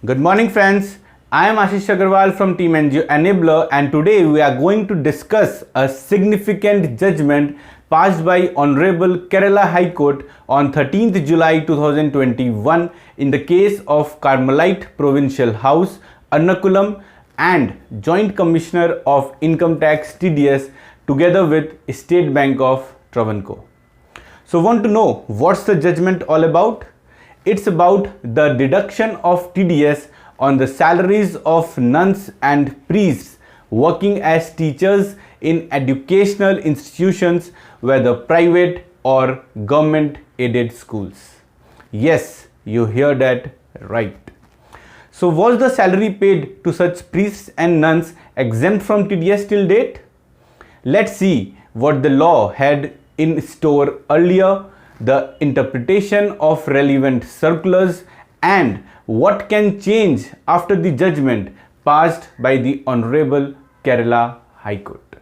Good morning, friends. I am Ashish Agarwal from Team NGO Enabler, and today we are going to discuss a significant judgment passed by Honorable Kerala High Court on 13th July 2021 in the case of Carmelite Provincial House, Ernakulam, and Joint Commissioner of Income Tax TDS together with State Bank of Travancore. So, want to know what's the judgment all about? It's about the deduction of TDS on the salaries of nuns and priests working as teachers in educational institutions, whether private or government aided schools. Yes, you hear that right. So was the salary paid to such priests and nuns exempt from TDS till date? Let's see what the law had in store earlier, the interpretation of relevant circulars, and what can change after the judgment passed by the Honorable Kerala High Court.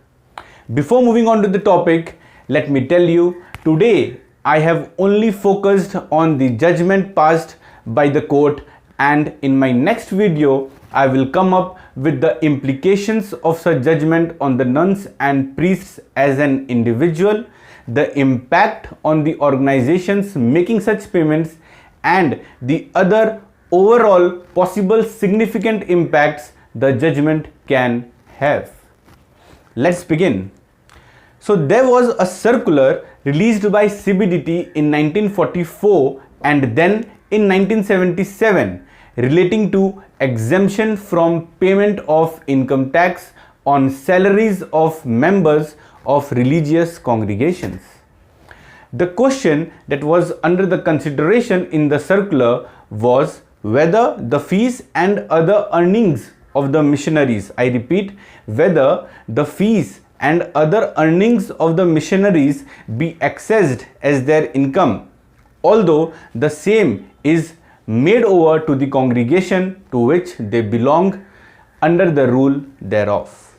Before moving on to the topic, let me tell you, today I have only focused on the judgment passed by the court, and in my next video I will come up with the implications of such judgment on the nuns and priests as an individual, the impact on the organizations making such payments, and the other overall possible significant impacts the judgment can have. Let's begin. So there was a circular released by CBDT in 1944 and then in 1977 relating to exemption from payment of income tax on salaries of members of religious congregations. The question that was under the consideration in the circular was whether the fees and other earnings of the missionaries, I repeat, whether the fees and other earnings of the missionaries be accessed as their income, although the same is made over to the congregation to which they belong under the rule thereof.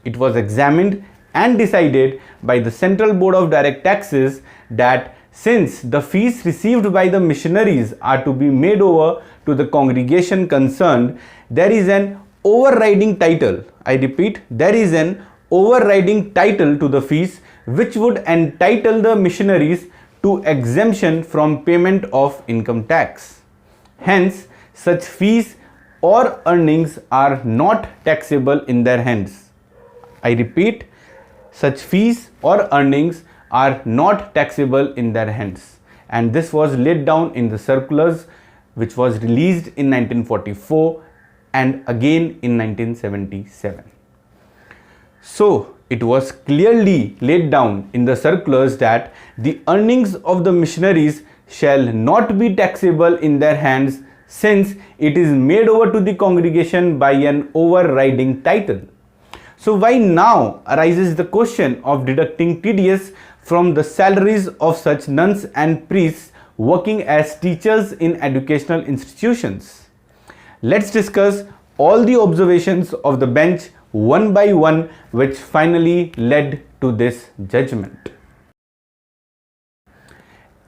It was examined and decided by the Central Board of Direct Taxes that since the fees received by the missionaries are to be made over to the congregation concerned, there is an overriding title. I repeat, there is an overriding title to the fees which would entitle the missionaries to exemption from payment of income tax. Hence, such fees or earnings are not taxable in their hands. I repeat, such fees or earnings are not taxable in their hands, and this was laid down in the circulars which was released in 1944 and again in 1977. So it was clearly laid down in the circulars that the earnings of the missionaries shall not be taxable in their hands since it is made over to the congregation by an overriding title. So why now arises the question of deducting TDS from the salaries of such nuns and priests working as teachers in educational institutions? Let's discuss all the observations of the bench one by one which finally led to this judgment.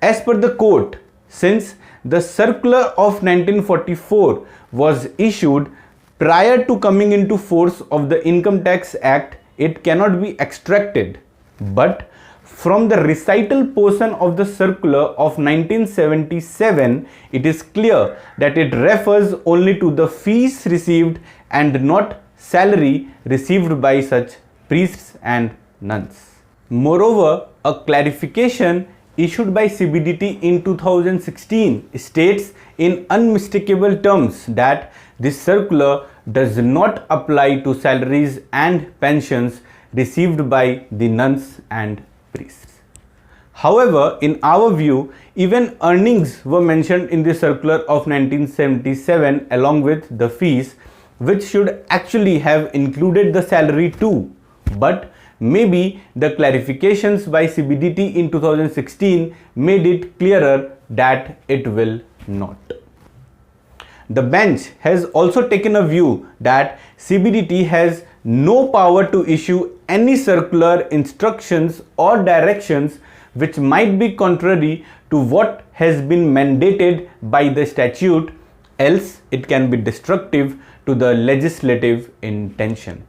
As per the court, since the circular of 1944 was issued prior to coming into force of the Income Tax Act, it cannot be extracted. But from the recital portion of the circular of 1977, it is clear that it refers only to the fees received and not salary received by such priests and nuns. Moreover, a clarification issued by CBDT in 2016 states in unmistakable terms that this circular does not apply to salaries and pensions received by the nuns and priests. However, in our view, even earnings were mentioned in the circular of 1977 along with the fees, which should actually have included the salary too. But maybe the clarifications by CBDT in 2016 made it clearer that it will not. The bench has also taken a view that CBDT has no power to issue any circular instructions or directions which might be contrary to what has been mandated by the statute, else it can be destructive to the legislative intention.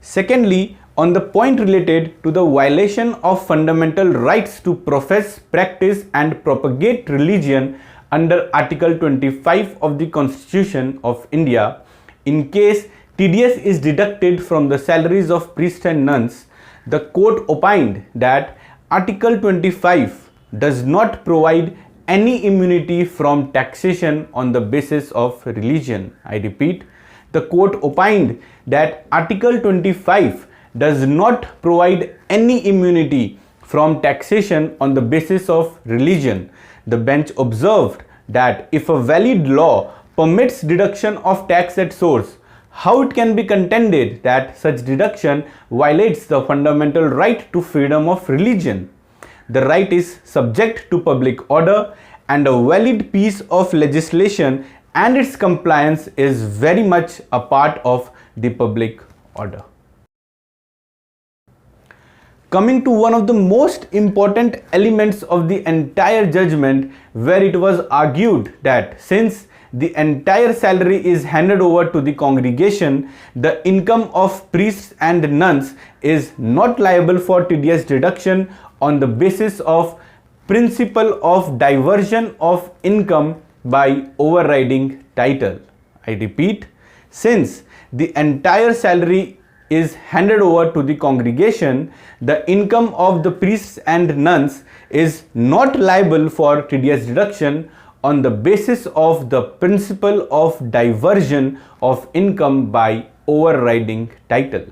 Secondly, on the point related to the violation of fundamental rights to profess, practice and propagate religion under Article 25 of the Constitution of India, in case TDS is deducted from the salaries of priests and nuns, the court opined that Article 25 does not provide any immunity from taxation on the basis of religion. I repeat, the court opined that Article 25 does not provide any immunity from taxation on the basis of religion. The bench observed that if a valid law permits deduction of tax at source, how it can be contended that such deduction violates the fundamental right to freedom of religion? The right is subject to public order, and a valid piece of legislation and its compliance is very much a part of the public order. Coming to one of the most important elements of the entire judgment, where it was argued that since the entire salary is handed over to the congregation, the income of priests and nuns is not liable for TDS deduction on the basis of principle of diversion of income by overriding title. I repeat, since the entire salary is handed over to the congregation, the income of the priests and nuns is not liable for TDS deduction on the basis of the principle of diversion of income by overriding title.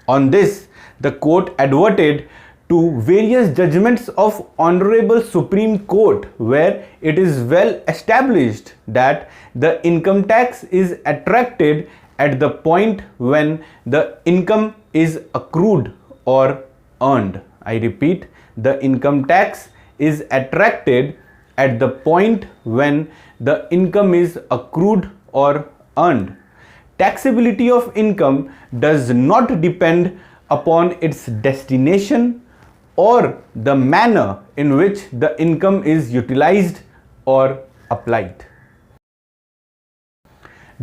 On this, the court adverted to various judgments of Honorable Supreme Court, where it is well established that the income tax is attracted at the point when the income is accrued or earned. I repeat, the income tax is attracted at the point when the income is accrued or earned. Taxability of income does not depend upon its destination or the manner in which the income is utilized or applied.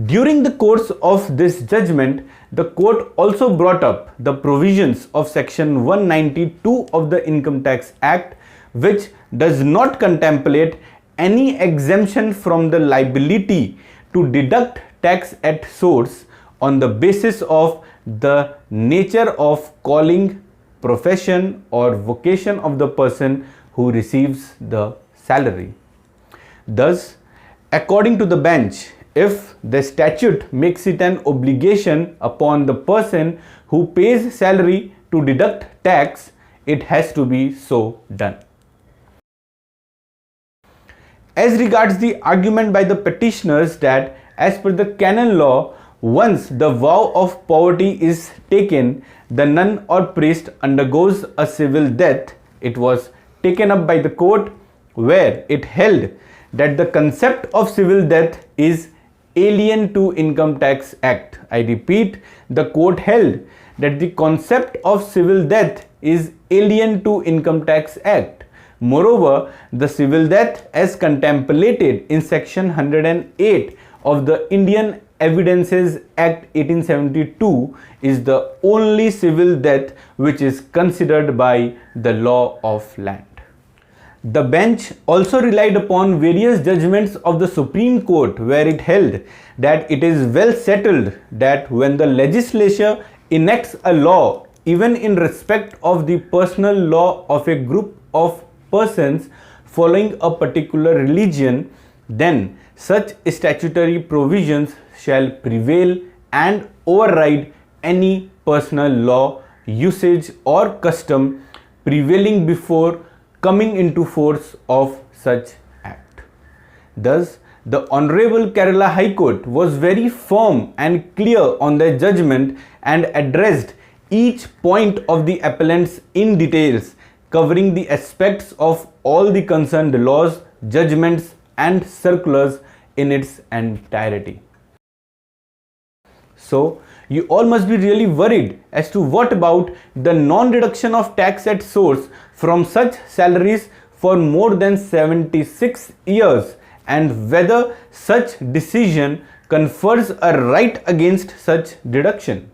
During the course of this judgment, the court also brought up the provisions of Section 192 of the Income Tax Act, which does not contemplate any exemption from the liability to deduct tax at source on the basis of the nature of calling, profession or vocation of the person who receives the salary. Thus, according to the bench, if the statute makes it an obligation upon the person who pays salary to deduct tax, it has to be so done. As regards the argument by the petitioners that as per the canon law, once the vow of poverty is taken, the nun or priest undergoes a civil death, it was taken up by the court, where it held that the concept of civil death is alien to Income Tax Act. I repeat, the court held that the concept of civil death is alien to Income Tax Act. Moreover, the civil death as contemplated in Section 108 of the Indian Evidences Act 1872 is the only civil death which is considered by the law of land. The bench also relied upon various judgments of the Supreme Court, where it held that it is well settled that when the legislature enacts a law, even in respect of the personal law of a group of persons following a particular religion, then such statutory provisions shall prevail and override any personal law, usage or custom prevailing before coming into force of such act. Thus, the Honorable Kerala High Court was very firm and clear on their judgment and addressed each point of the appellants in details, covering the aspects of all the concerned laws, judgments and circulars in its entirety. So, you all must be really worried as to what about the non-deduction of tax at source from such salaries for more than 76 years and whether such decision confers a right against such deduction.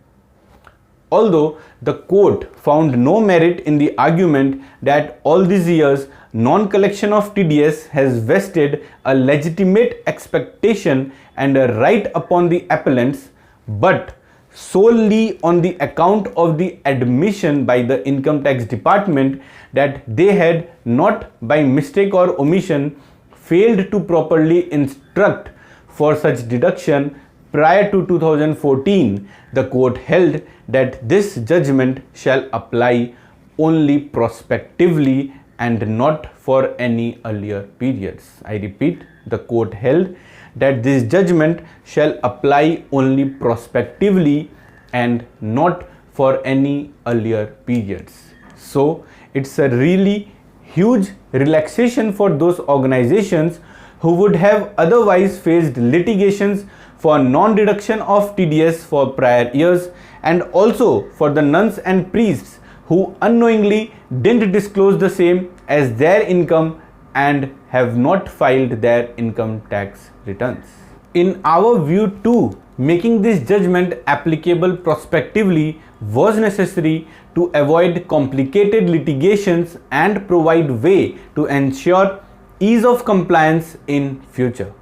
Although the court found no merit in the argument that all these years non-collection of TDS has vested a legitimate expectation and a right upon the appellants, but solely on the account of the admission by the Income Tax Department that they had not by mistake or omission failed to properly instruct for such deduction prior to 2014, the court held that this judgment shall apply only prospectively and not for any earlier periods. I repeat, the court held that this judgment shall apply only prospectively and not for any earlier periods. So it's a really huge relaxation for those organizations who would have otherwise faced litigations for non-deduction of TDS for prior years, and also for the nuns and priests who unknowingly didn't disclose the same as their income and have not filed their income tax returns. In our view too, making this judgment applicable prospectively was necessary to avoid complicated litigations and provide way to ensure ease of compliance in future.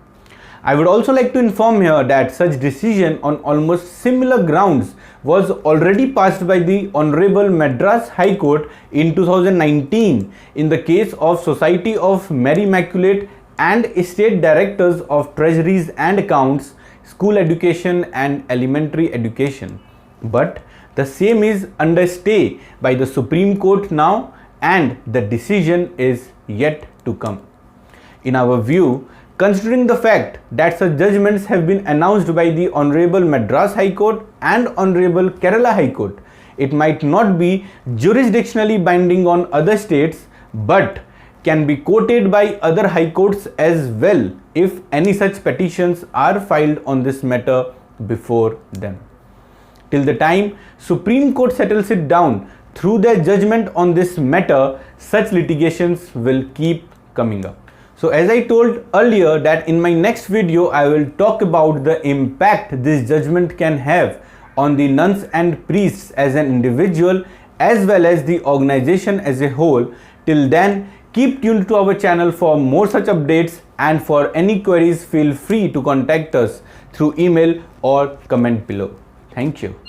I would also like to inform here that such decision on almost similar grounds was already passed by the Honorable Madras High Court in 2019 in the case of Society of Mary Immaculate and State Directors of Treasuries and Accounts, School Education and Elementary Education. But the same is under stay by the Supreme Court now, and the decision is yet to come. In our view, considering the fact that such judgments have been announced by the Honorable Madras High Court and Honorable Kerala High Court, it might not be jurisdictionally binding on other states, but can be quoted by other high courts as well if any such petitions are filed on this matter before them. Till the time Supreme Court settles it down through their judgment on this matter, such litigations will keep coming up. So as I told earlier that in my next video I will talk about the impact this judgment can have on the nuns and priests as an individual as well as the organization as a whole. Till then, keep tuned to our channel for more such updates, and for any queries feel free to contact us through email or comment below. Thank you.